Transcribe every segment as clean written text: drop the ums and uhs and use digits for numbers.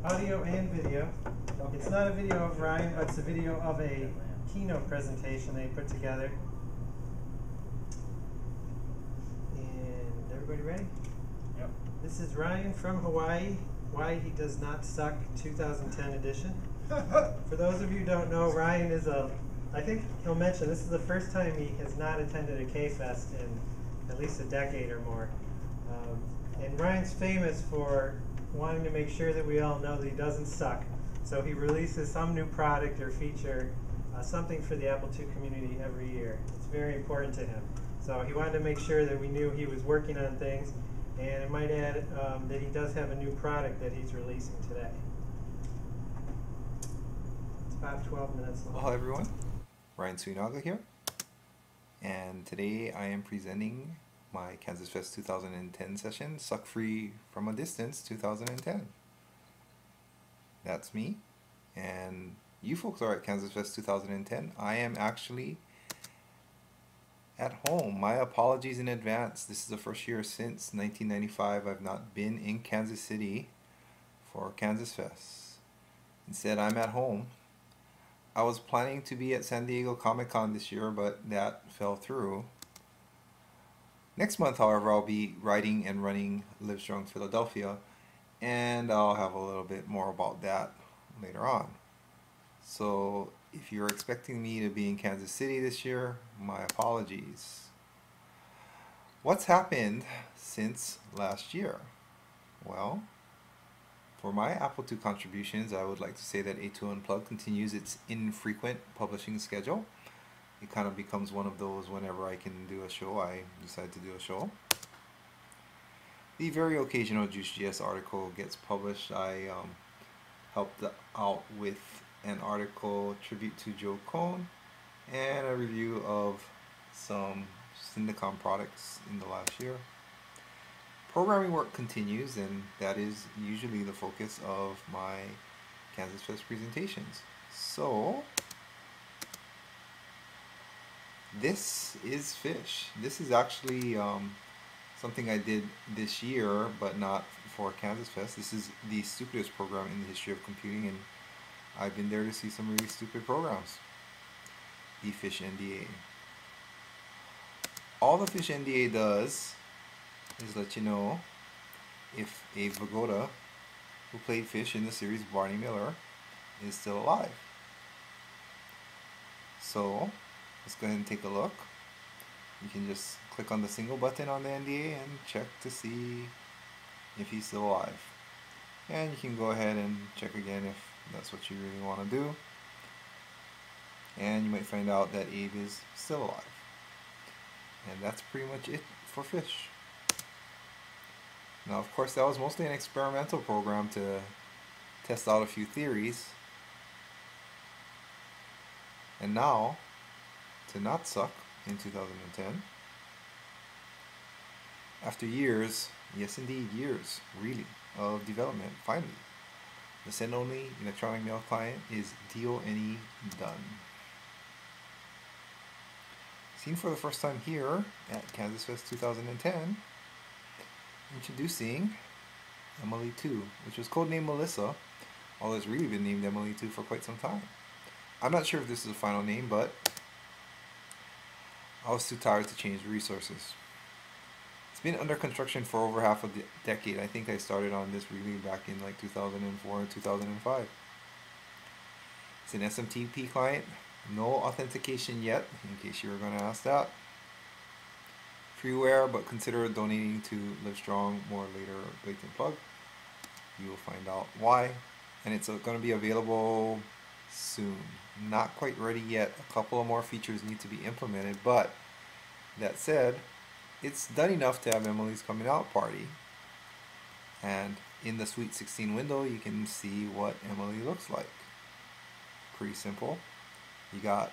audio and video. It's not a video of Ryan, but it's a video of a keynote presentation they put together. And everybody ready? Yep. This is Ryan from Hawaii. Why He Does Not Suck 2010 edition. For those of you who don't know, Ryan is I think he'll mention this is the first time he has not attended a KFest in at least a decade or more. And Ryan's famous for wanting to make sure that we all know that he doesn't suck. So he releases some new product or feature, something for the Apple II community every year. It's very important to him. So he wanted to make sure that we knew he was working on things. And I might add that he does have a new product that he's releasing today. It's about 12 minutes long. Hello everyone, Ryan Suinaga here. And today I am presenting my KansasFest 2010 session, Suck Free from a Distance 2010. That's me. And you folks are at KansasFest 2010. I am actually at home. My apologies in advance. This is the first year since 1995 I've not been in Kansas City for KansasFest. Instead, I'm at home. I was planning to be at San Diego Comic-Con this year, but that fell through. Next month, however, I'll be writing and running Livestrong Philadelphia, and I'll have a little bit more about that later on. So if you're expecting me to be in Kansas City this year, my apologies. What's happened since last year? Well, for my Apple II contributions, I would like to say that A2 Unplugged continues its infrequent publishing schedule. It kind of becomes one of those whenever I can do a show, I decide to do a show. The very occasional JuiceGS article gets published. I helped out with an article tribute to Joe Cohn and a review of some Syndicom products in the last year. Programming work continues, and that is usually the focus of my KansasFest presentations. So this is Fish. This is actually something I did this year, but not for KansasFest. This is the stupidest program in the history of computing, and I've been there to see some really stupid programs. The Fish NDA. All the Fish NDA does is let you know if Abe Vigoda, who played Fish in the series Barney Miller, is still alive. So let's go ahead and take a look. You can just click on the single button on the NDA and check to see if he's still alive. And you can go ahead and check again if that's what you really want to do. And you might find out that Abe is still alive. And that's pretty much it for Fish. Now, of course, that was mostly an experimental program to test out a few theories. And now, to not suck in 2010, after years, yes indeed, years, really, of development, finally, the send-only electronic mail client is DONE done. Seen for the first time here at KansasFest 2010, introducing Emily 2, which was codenamed Melissa, although it's really been named Emily 2 for quite some time. I'm not sure if this is a final name, but I was too tired to change the resources. It's been under construction for over half a decade. I think I started on this really back in like 2004 and 2005. It's an SMTP client. No authentication yet, in case you were going to ask that. Freeware, but consider donating to Livestrong more later, Blatant Plug. You will find out why. And it's going to be available soon. Not quite ready yet. A couple of more features need to be implemented, but that said, it's done enough to have Emily's coming out party. And in the Sweet 16 window, you can see what Emily looks like. Pretty simple. You got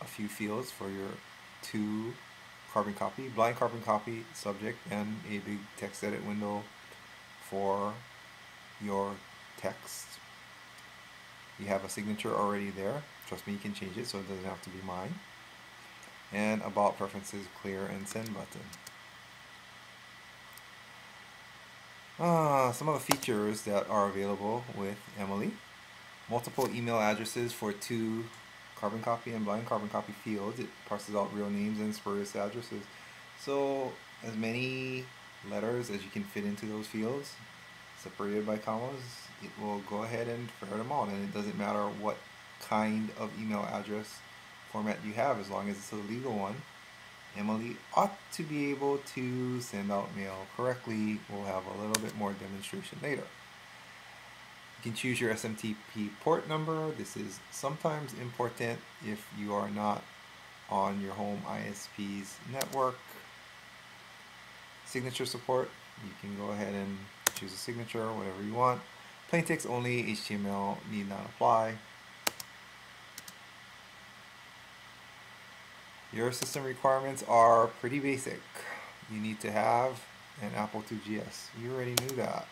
a few fields for your two carbon copy, blind carbon copy subject, and a big text edit window for your text. You have a signature already there. Trust me, you can change it so it doesn't have to be mine. And about preferences, clear, and send button. Some of the features that are available with Emily. Multiple email addresses for 2 carbon copy and blind carbon copy fields. It parses out real names and spurious addresses. So as many letters as you can fit into those fields, separated by commas, it will go ahead and ferret them out, and it doesn't matter what kind of email address format you have, as long as it's a legal one. Emily ought to be able to send out mail correctly. We'll have a little bit more demonstration later. You can choose your SMTP port number. This is sometimes important if you are not on your home ISP's network. Signature support, you can go ahead and choose a signature, whatever you want. Plain text only, HTML need not apply. Your system requirements are pretty basic. You need to have an Apple IIgs. You already knew that.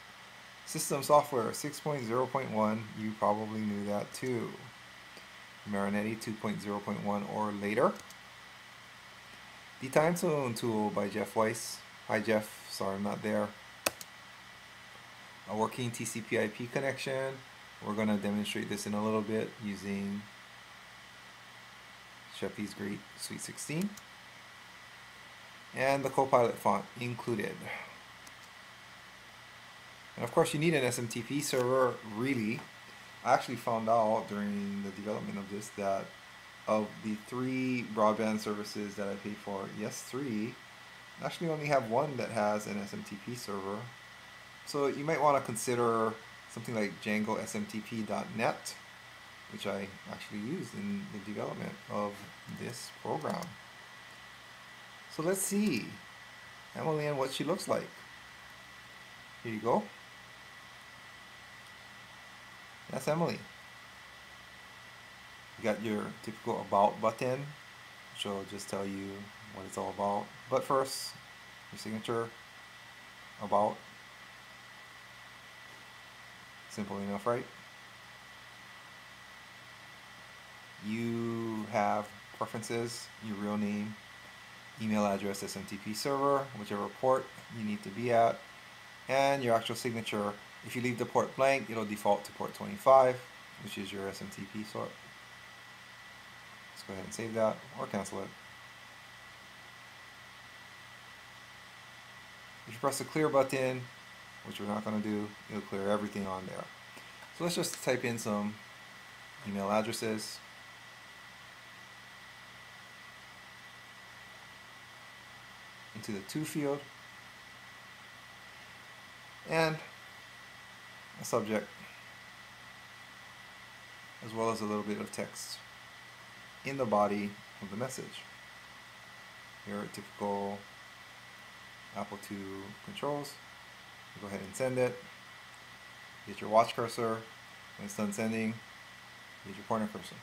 System software 6.0.1, you probably knew that too. Marinetti 2.0.1 or later. The Time Zone tool by Jeff Weiss. Hi Jeff, sorry I'm not there. A working TCP/IP connection. We're going to demonstrate this in a little bit using Sheffy's Great Sweet 16. And the Copilot font included. And of course you need an SMTP server, really. I actually found out during the development of this that of the 3 broadband services that I paid for, yes 3, I actually only have one that has an SMTP server. So you might want to consider something like Django SMTP.net, which I actually used in the development of this program. So let's see Emily and what she looks like. Here you go. That's Emily. You got your typical about button, which will just tell you what it's all about. But first, your signature, about. Simple enough, right? You have preferences, your real name, email address, SMTP server, whichever port you need to be at, and your actual signature. If you leave the port blank, it'll default to port 25, which is your SMTP sort. Let's go ahead and save that or cancel it. If you press the clear button, which we're not going to do, it'll clear everything on there. So let's just type in some email addresses. Into the to field. And a subject, as well as a little bit of text in the body of the message. Your typical Apple II controls. Go ahead and send it. Get your watch cursor. When it's done sending, get your pointer cursor.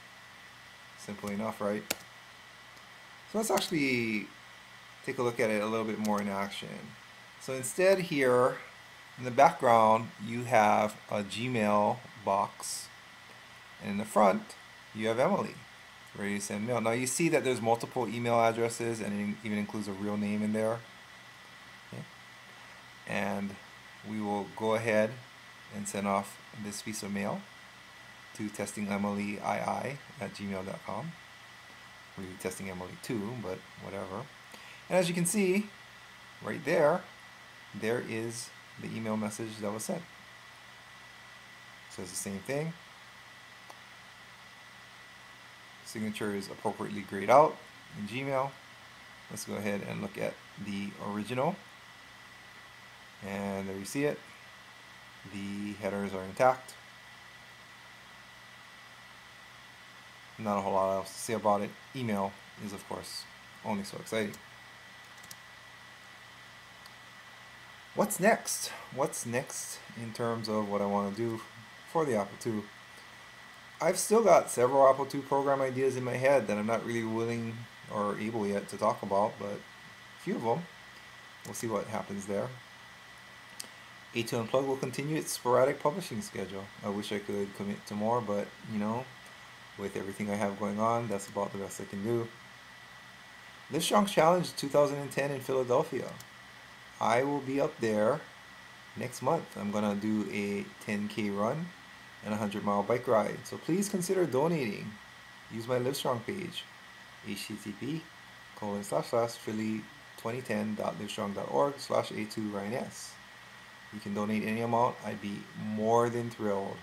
Simple enough, right? So let's actually take a look at it a little bit more in action. So instead here, in the background, you have a Gmail box, and in the front, you have Emily, ready to send mail. Now you see that there's multiple email addresses, and it even includes a real name in there. Okay. And we will go ahead and send off this piece of mail to testingemilyi@gmail.com. We're really testing Emily too, but whatever. And as you can see, right there, there is the email message that was sent. So it's the same thing. Signature is appropriately grayed out in Gmail. Let's go ahead and look at the original. And there you see it. The headers are intact. Not a whole lot else to say about it. Email is, of course, only so exciting. What's next? What's next in terms of what I want to do for the Apple II? I've still got several Apple II program ideas in my head that I'm not really willing or able yet to talk about, but a few of them. We'll see what happens there. A2 Unplugged will continue its sporadic publishing schedule. I wish I could commit to more, but you know, with everything I have going on, that's about the best I can do. Live Strong Challenge 2010 in Philadelphia. I will be up there next month I'm gonna do a 10K run and a 100-mile bike ride. So please consider donating. Use my Livestrong page, http://philly2010.livestrong.org/a2ryanS. You can donate any amount. I'd be more than thrilled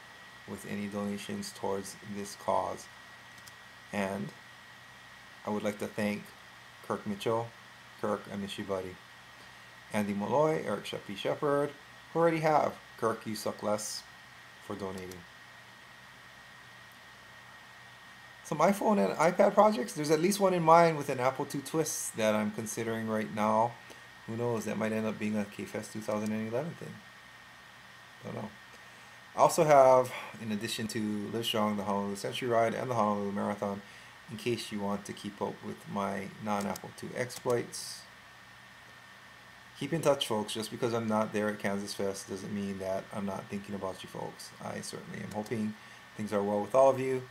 with any donations towards this cause. And I would like to thank Kirk Mitchell. Kirk, I miss you, buddy. Andy Malloy, Eric Sheppy Shepherd, who already have Kirk, you suck less, for donating. Some iPhone and iPad projects. There's at least one in mind with an Apple II Twist that I'm considering right now. Who knows, that might end up being a KFest 2011 thing. Don't know. I also have, in addition to Livestrong, the Honolulu Century Ride and the Honolulu Marathon, in case you want to keep up with my non-Apple II exploits. Keep in touch, folks. Just because I'm not there at KansasFest doesn't mean that I'm not thinking about you folks. I certainly am hoping things are well with all of you.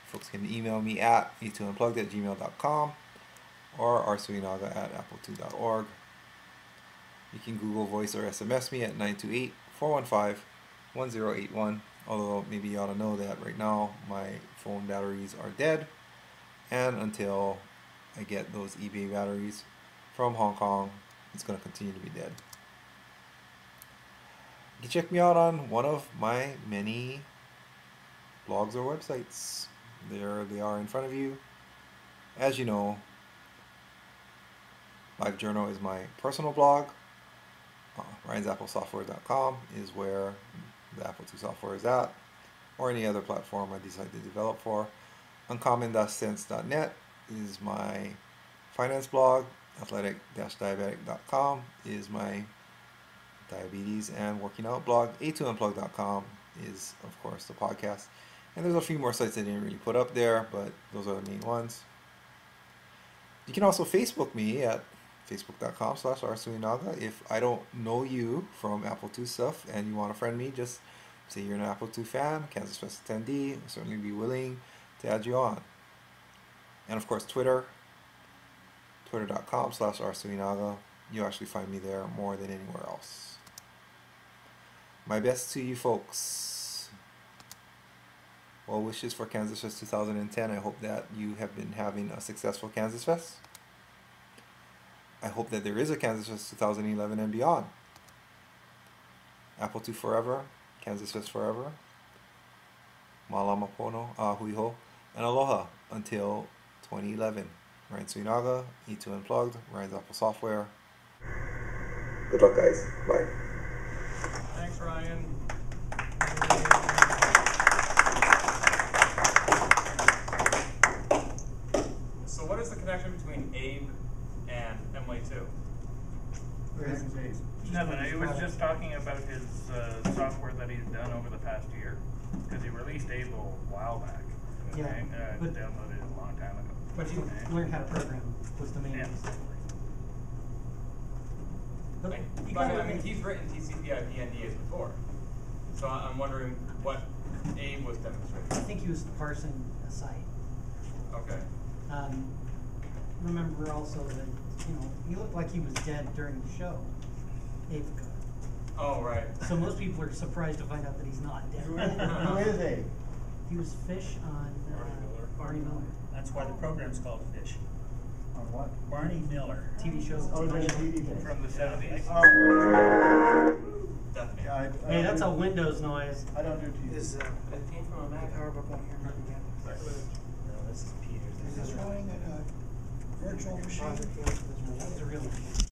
Folks can email me at e2unplugged@gmail.com or rsuinaga@apple2.org. You can Google Voice or SMS me at 928-415-1081. Although maybe you ought to know that right now my phone batteries are dead. And until I get those eBay batteries from Hong Kong, it's going to continue to be dead. You can check me out on one of my many blogs or websites. There they are in front of you. As you know, LiveJournal is my personal blog. Ryan'sAppleSoftware.com is where the Apple II software is at, or any other platform I decide to develop for. Uncommon-sense.net is my finance blog. Athletic-diabetic.com is my diabetes and working out blog. A2unplugged.com is, of course, the podcast. And there's a few more sites I didn't really put up there, but those are the main ones. You can also Facebook me at facebook.com/rsuinaga. If I don't know you from Apple II stuff and you want to friend me, just say you're an Apple II fan, KansasFest attendee. I'll certainly be willing to add you on. And of course, Twitter. Twitter.com/rsuinaga. You'll actually find me there more than anywhere else. My best to you folks. Well wishes for KansasFest 2010. I hope that you have been having a successful KansasFest. I hope that there is a KansasFest 2011 and beyond. Apple II forever. KansasFest forever. Malama pono, hui ho, and aloha until 2011. Ryan Suinaga, E2 Unplugged, Ryan's Apple Software. Good luck, guys. Bye. Thanks, Ryan. So what is the connection between Abe and Emily 2? Nothing. It was just talking about his software that he's done over the past year, because he released Able a while back. Yeah, I but- downloaded it a long time ago. But you learned how to program was the main Yeah. mistake. But you But gotta- I mean, he's written TCP/IP NDAs before, so I'm wondering what Abe was I demonstrating. think he was parsing a site. Okay. Remember also that, he looked like he was dead during the show. Abe Cook. Oh, right. So most people are surprised to find out that he's not dead. Who is he? He was Fish on Barney Miller. That's why the program's called Fish. On what? Barney Miller. TV show. Oh, TV the show. TV Yeah. From the 70s. Oh. Definitely. Yeah, I Hey, that's a don't do- Windows noise. I don't do TV. It came from a Mac PowerBook on here. No, this is Peter's. Is this running a virtual machine? That's a real one.